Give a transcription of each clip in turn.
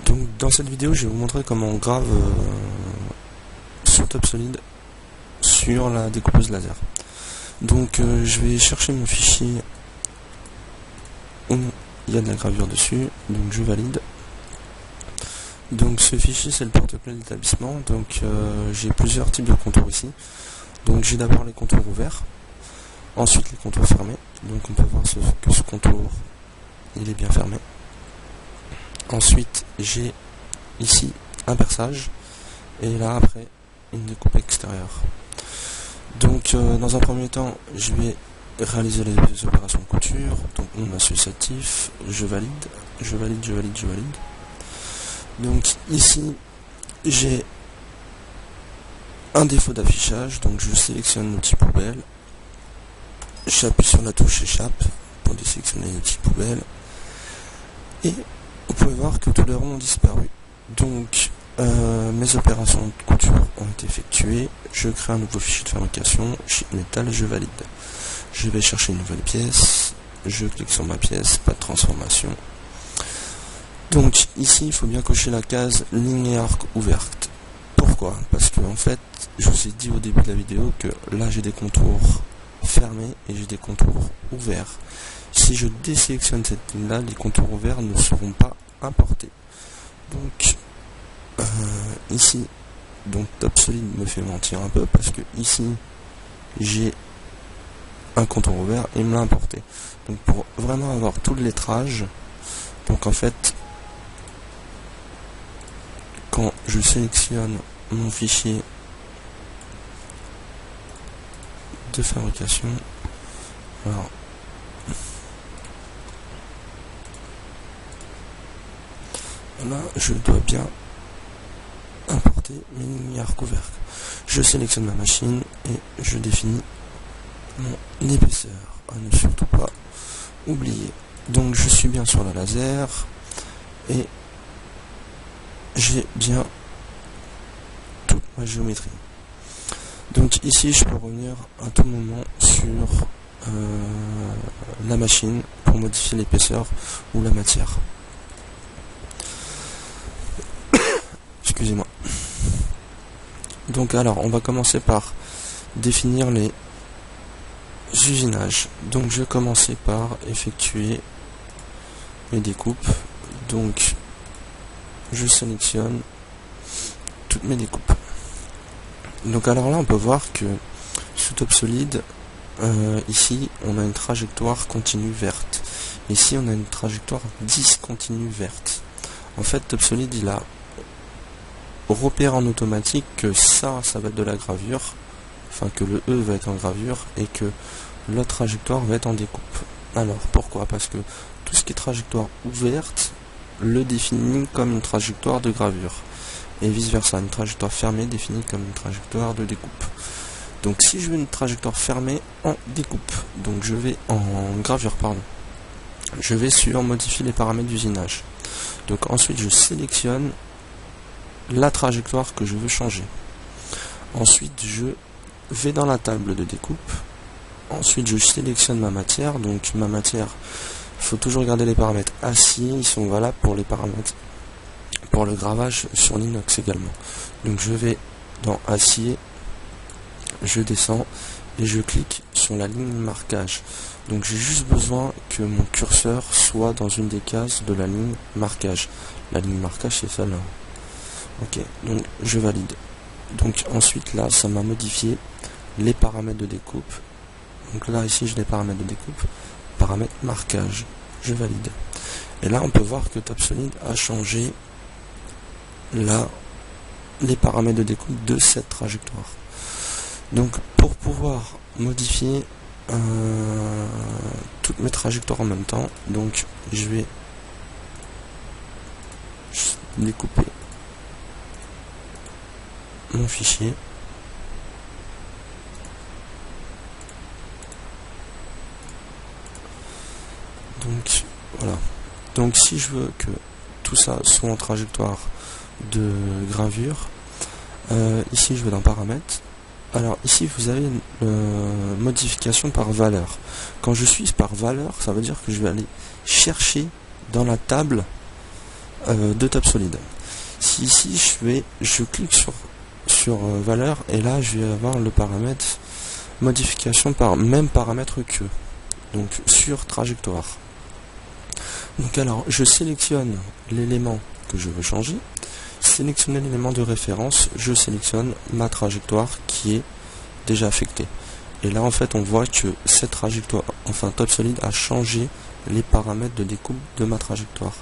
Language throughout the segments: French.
Donc dans cette vidéo je vais vous montrer comment on grave sous TopSolid sur la découpeuse laser. Donc je vais chercher mon fichier où il y a de la gravure dessus, donc je valide. Donc ce fichier c'est le porte-clés d'établissement, donc j'ai plusieurs types de contours ici. Donc j'ai d'abord les contours ouverts, ensuite les contours fermés, donc on peut voir que ce contour il est bien fermé. Ensuite j'ai ici un perçage et là après une découpe extérieure. Donc dans un premier temps je vais réaliser les opérations de couture, donc mon associatif, je valide. Donc ici j'ai un défaut d'affichage, donc je sélectionne l'outil poubelle, j'appuie sur la touche échappe pour désélectionner l'outil poubelle et vous pouvez voir que tous les ronds ont disparu. Donc mes opérations de couture ont été effectuées, je crée un nouveau fichier de fabrication, sheet metal, je valide. Je vais chercher une nouvelle pièce, je clique sur ma pièce, pas de transformation. Donc ici il faut bien cocher la case ligne et arc ouverte. Pourquoi? Parce que en fait je vous ai dit au début de la vidéo que là j'ai des contours fermés et j'ai des contours ouverts. Si je désélectionne cette ligne là, les contours ouverts ne seront pas importés. Donc ici donc TopSolid me fait mentir un peu parce que ici j'ai un contour ouvert et il me l'a importé. Donc pour vraiment avoir tout le lettrage, donc en fait quand je sélectionne mon fichier de fabrication, alors là je dois bien importer mes lignes arc ouvertes. Je sélectionne ma machine et je définis mon épaisseur à ne surtout pas oublier. Donc je suis bien sur la laser et j'ai bien toute ma géométrie. Donc ici je peux revenir à tout moment sur la machine pour modifier l'épaisseur ou la matière. Excusez-moi. Donc alors on va commencer par définir les usinages. Donc je vais commencer par effectuer mes découpes. Donc je sélectionne toutes mes découpes. Donc alors là on peut voir que sous TopSolid ici on a une trajectoire continue verte, ici on a une trajectoire discontinue verte. En fait TopSolid il a repéré en automatique que ça va être de la gravure, enfin que le E va être en gravure et que l'autre trajectoire va être en découpe. Alors pourquoi? Parce que tout ce qui est trajectoire ouverte le définit comme une trajectoire de gravure et vice versa, une trajectoire fermée définie comme une trajectoire de découpe. Donc si je veux une trajectoire fermée en découpe, donc je vais en gravure pardon, je vais sur modifier les paramètres d'usinage. Donc ensuite je sélectionne la trajectoire que je veux changer. Ensuite je vais dans la table de découpe. Ensuite je sélectionne ma matière. Donc ma matière, il faut toujours garder les paramètres acier, ils sont valables pour les paramètres pour le gravage sur l'inox également. Donc je vais dans acier, je descends et je clique sur la ligne marquage. Donc j'ai juste besoin que mon curseur soit dans une des cases de la ligne marquage. La ligne marquage c'est celle-là. Ok, donc je valide. Donc ensuite là ça m'a modifié les paramètres de découpe. Donc là ici j'ai les paramètres de découpe, paramètres marquage, je valide. Et là on peut voir que TopSolid a changé là les paramètres de découpe de cette trajectoire. Donc pour pouvoir modifier toutes mes trajectoires en même temps, donc je vais découper mon fichier. Donc voilà. Donc si je veux que tout ça soit en trajectoire de gravure, ici je vais dans paramètres. Alors ici vous avez une modification par valeur. Quand je suis par valeur, ça veut dire que je vais aller chercher dans la table de TopSolid. Si ici je clique sur valeur, et là je vais avoir le paramètre modification par même paramètre que, donc sur trajectoire. Donc alors je sélectionne l'élément que je veux changer, sélectionner l'élément de référence, je sélectionne ma trajectoire qui est déjà affectée. Et là en fait on voit que cette trajectoire, enfin TopSolid a changé les paramètres de découpe de ma trajectoire.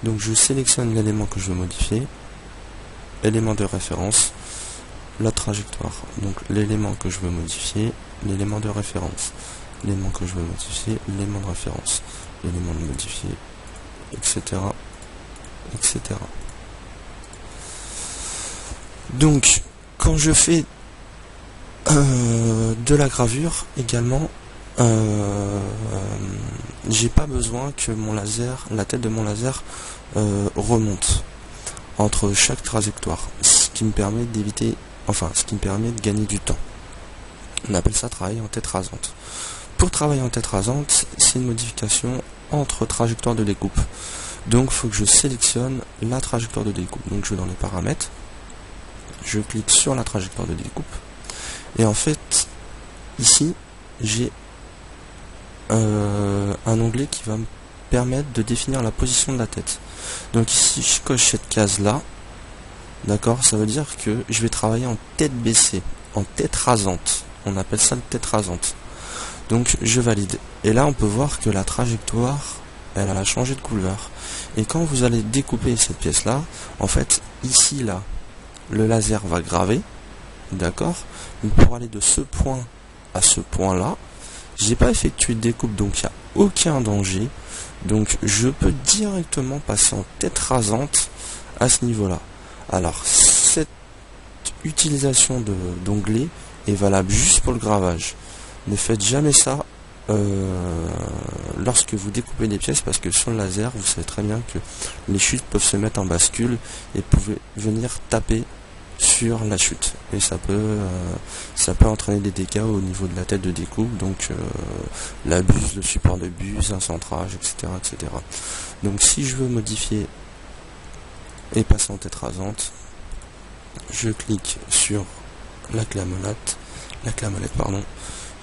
Donc je sélectionne l'élément que je veux modifier, élément de référence, la trajectoire. Donc l'élément que je veux modifier, l'élément de référence, l'élément que je veux modifier, l'élément de référence, l'élément de modifier, etc. etc. Donc quand je fais de la gravure également, j'ai pas besoin que mon laser, la tête de mon laser remonte entre chaque trajectoire, ce qui me permet d'éviter, enfin ce qui me permet de gagner du temps. On appelle ça travailler en tête rasante. Pour travailler en tête rasante, c'est une modification entre trajectoires de découpe. Donc il faut que je sélectionne la trajectoire de découpe. Donc je vais dans les paramètres, je clique sur la trajectoire de découpe, et en fait ici j'ai un onglet qui va me permettre de définir la position de la tête. Donc ici je coche cette case là, d'accord, ça veut dire que je vais travailler en tête baissée, en tête rasante, on appelle ça une tête rasante. Donc je valide, et là on peut voir que la trajectoire elle a changé de couleur, et quand vous allez découper cette pièce là, en fait ici là le laser va graver, d'accord, mais pour aller de ce point à ce point là, j'ai pas effectué de découpe, donc il n'y a aucun danger. Donc je peux directement passer en tête rasante à ce niveau-là. Alors cette utilisation d'onglet est valable juste pour le gravage. Ne faites jamais ça lorsque vous découpez des pièces, parce que sur le laser, vous savez très bien que les chutes peuvent se mettre en bascule et pouvez venir taper sur la chute, et ça peut entraîner des dégâts au niveau de la tête de découpe, donc la buse, le support de buse, un centrage, etc., etc. Donc si je veux modifier et passer en tête rasante, je clique sur la clé à molette,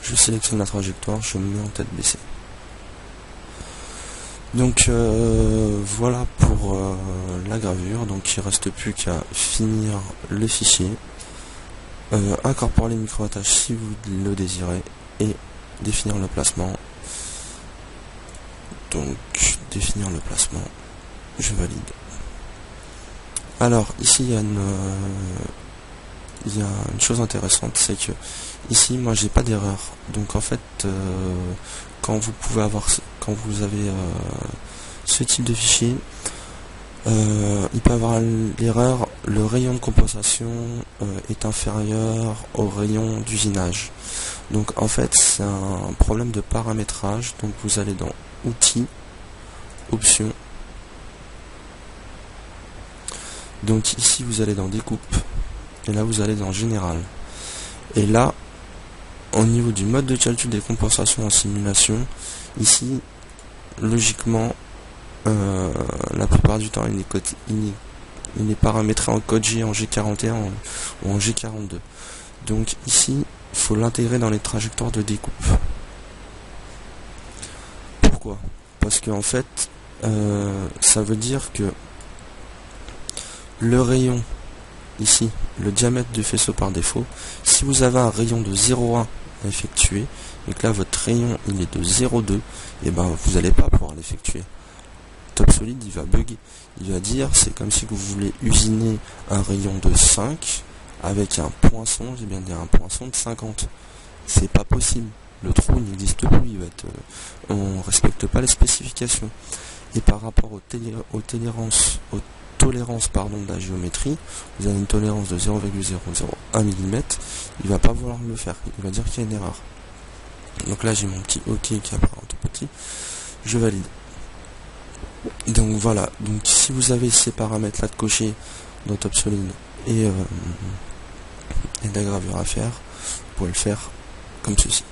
je sélectionne la trajectoire, je me mets en tête baissée. Donc voilà pour la gravure. Donc il ne reste plus qu'à finir le fichier, incorporer les micro-attaches si vous le désirez, et définir le placement. Donc définir le placement, je valide. Alors ici il y a une chose intéressante, c'est que ici moi j'ai pas d'erreur. Donc en fait quand vous avez ce type de fichier, il peut avoir l'erreur, le rayon de compensation est inférieur au rayon d'usinage. Donc en fait c'est un problème de paramétrage. Donc vous allez dans outils, options, donc ici vous allez dans découpe, et là vous allez dans général, et là au niveau du mode de calcul des compensations en simulation, ici logiquement la plupart du temps il est paramétré en code G, en G41 ou en G42. Donc ici il faut l'intégrer dans les trajectoires de découpe. Pourquoi? Parce que en fait ça veut dire que le rayon ici, le diamètre du faisceau par défaut, si vous avez un rayon de 0,1 à effectuer, et que là votre rayon il est de 0,2, et ben vous n'allez pas pouvoir l'effectuer. TopSolid il va bugger, il va dire c'est comme si vous voulez usiner un rayon de 5 avec un poinçon, j'ai bien dit un poinçon de 50. C'est pas possible, le trou n'existe plus, il va être, on respecte pas les spécifications. Et par rapport aux tolérances de la géométrie, vous avez une tolérance de 0,001 mm, il va pas vouloir le faire, il va dire qu'il y a une erreur. Donc là j'ai mon petit OK qui apparaît en tout petit, je valide. Donc voilà, donc si vous avez ces paramètres là de cocher dans TopSolid et de la gravure à faire, vous pouvez le faire comme ceci.